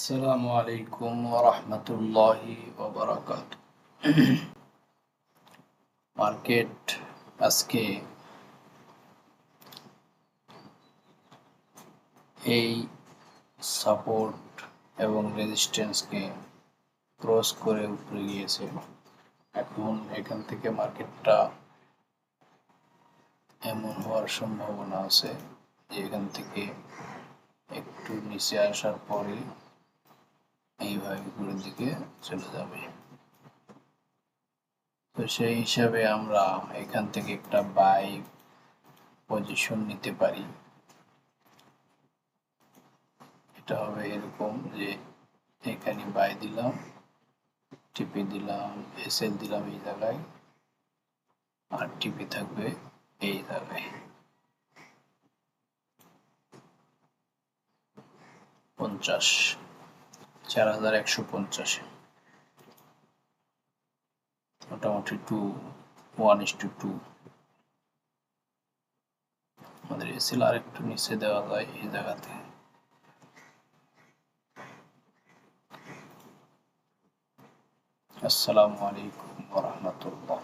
আসসালামু আলাইকুম ওয়া রাহমাতুল্লাহি ওয়া বারাকাতুহু। মার্কেট আজকে এই সাপোর্ট এবং রেজিস্ট্যান্সকে ক্রস করে উপরে গিয়েছে। এখন এখান থেকে মার্কেটটা এমন হওয়ার সম্ভাবনা আছে যে এখান থেকে একটু নিচে আসার পরে এইভাবে উপরের দিকে চলে যাবে। তো সেই হিসাবে আমরা এখান থেকে একটা বাই পজিশন নিতে পারি। এটা হবে এরকম যে এখানে বাই দিলাম, টিপে দিলাম, এসএল দিলাম এই জায়গায়, আর টিপে থাকবে এই জায়গায় 50, 4150, মোটামুটি 1:2। আমাদের এসএল আর একটু নিচে দেওয়া যায় এই জায়গাতে। আসসালামু আলাইকুম ওয়া রাহমাতুল্লাহ।